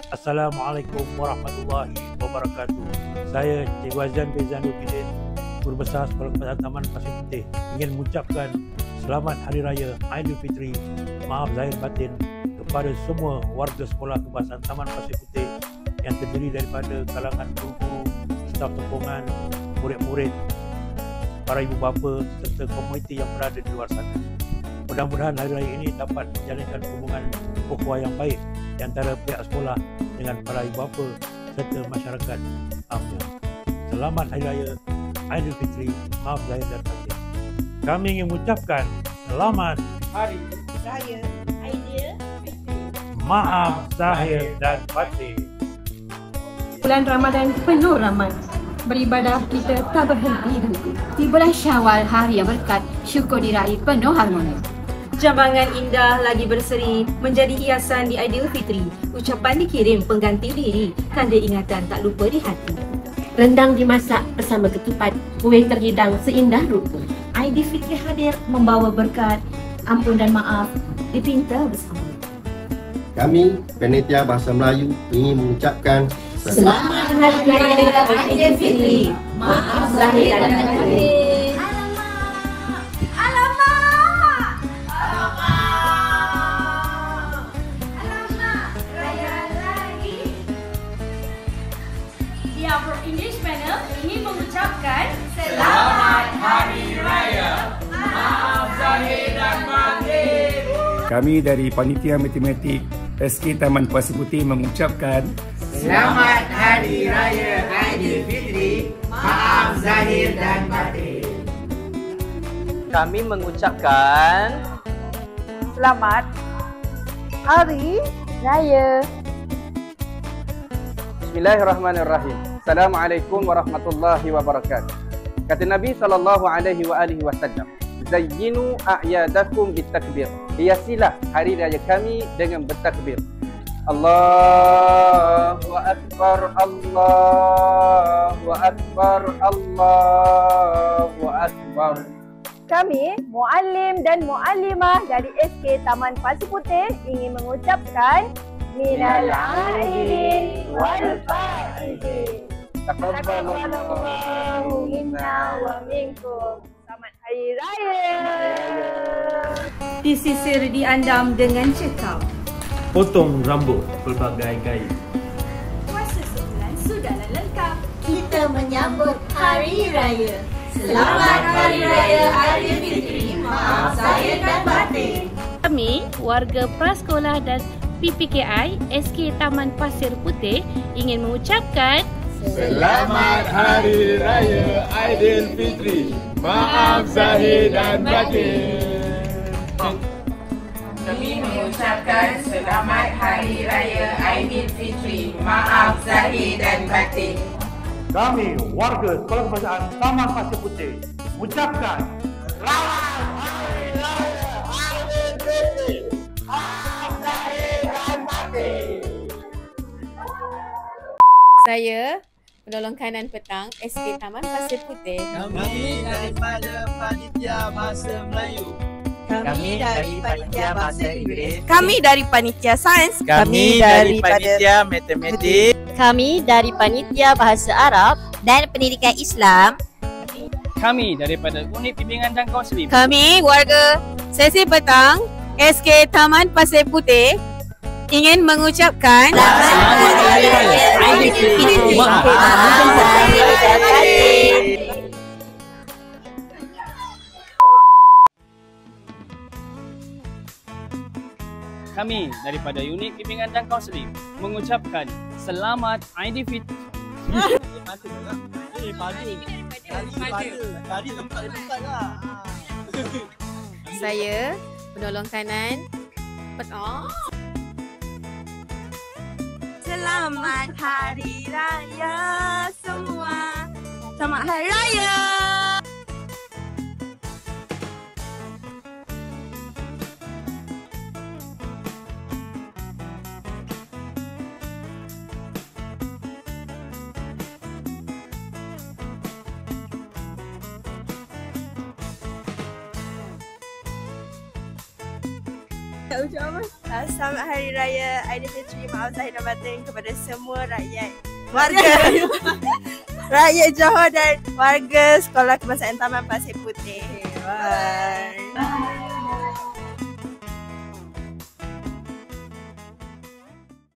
Assalamualaikum warahmatullahi wabarakatuh. Saya Cik Wazan bin Zainuddin, Guru Besar Sekolah Kebangsaan Taman Pasir Puteh, ingin mengucapkan Selamat Hari Raya Aidilfitri, maaf zahir batin kepada semua warga Sekolah Kebangsaan Taman Pasir Puteh yang terdiri daripada kalangan guru-guru, staf sokongan, murid-murid, para ibu bapa serta komuniti yang berada di luar sana. Mudah-mudahan hari raya ini dapat menjalinkan hubungan ukhuwah yang baik di antara pihak sekolah dengan para ibu bapa serta masyarakat. Amin. Selamat Hari Raya Aidilfitri, maaf zahir dan batin. Kami ingin mengucapkan Selamat Hari Raya Aidilfitri, maaf zahir dan batin. Bulan Ramadan penuh rahmat. Beribadah kita tak berhenti-henti. Di bulan Syawal, hari yang berkat, syukur diraih penuh harmoni. Jambangan indah lagi berseri menjadi hiasan di Aidilfitri. Ucapan dikirim pengganti diri, tanda ingatan tak lupa di hati. Rendang dimasak bersama ketupat, kuih terhidang seindah rupa. Aidilfitri hadir membawa berkat, ampun dan maaf dipinta bersama. Kami, Panitia Bahasa Melayu, ingin mengucapkan Selamat Hari Raya Aidilfitri, maaf zahir dan batin. Our English panel ingin mengucapkan Selamat Hari Raya, maaf zahir dan batin. Kami dari Panitia Matematik SK Taman Pasir Puteh mengucapkan Selamat Hari Raya Aidilfitri, maaf zahir dan batin. Kami mengucapkan Selamat Hari Raya. Bismillahirrahmanirrahim. Assalamualaikum warahmatullahi wabarakatuh. Kata Nabi SAW, Zayyinu a'yadakum bitakbir. Hiasilah hari raya kami dengan bertakbir. Allahu Akbar, Allahu Akbar, Allahu Akbar. Kami, muallim dan muallimah dari SK Taman Pasir Puteh ingin mengucapkan Minal Aidin wal Faizin. Taqabbalallahu minna wa minkum. Selamat Hari Raya. Disisir diandam dengan cekap. Potong rambut pelbagai gaya. puasa sebulan sudahlah lengkap. Kita menyambut Hari Raya. Selamat Hari Raya Aidilfitri, maaf zahir dan batin. Kami, warga prasekolah dan PPKI SK Taman Pasir Puteh ingin mengucapkan Selamat Hari Raya Aidilfitri, maaf zahir dan batin. Kami mengucapkan Selamat Hari Raya Aidilfitri, maaf zahir dan batin. Kami, warga Sekolah Kebangsaan Taman Pasir Puteh, mengucapkan Selamat Hari Raya Aidilfitri, maaf zahir dan batin. Saya, penolong kanan petang SK Taman Pasir Puteh. Kami daripada Panitia Bahasa Melayu. Kami dari Panitia Bahasa Inggeris. Kami dari Panitia Sains. Kami dari Panitia Matematik. Kami dari Panitia Bahasa Arab Dan pendidikan Islam. Kami daripada Unit Bimbingan dan Kaunseling. Kami warga sesi petang SK Taman Pasir Puteh ingin mengucapkan Selamat Hari Raya Aidilfitri, maaf zahir dan batin. Kami daripada Unit Bimbingan dan Kaunseling mengucapkan Selamat Aidilfitri. Saya, penolong kanan petang. Selamat Hari Raya semua. Selamat Hari Raya. Tak ucap apa? Selamat Hari Raya Aidilfitri, maaf zahir dan batin kepada semua rakyat warga rakyat Johor dan warga Sekolah Kebangsaan Taman Pasir Putih. Bye.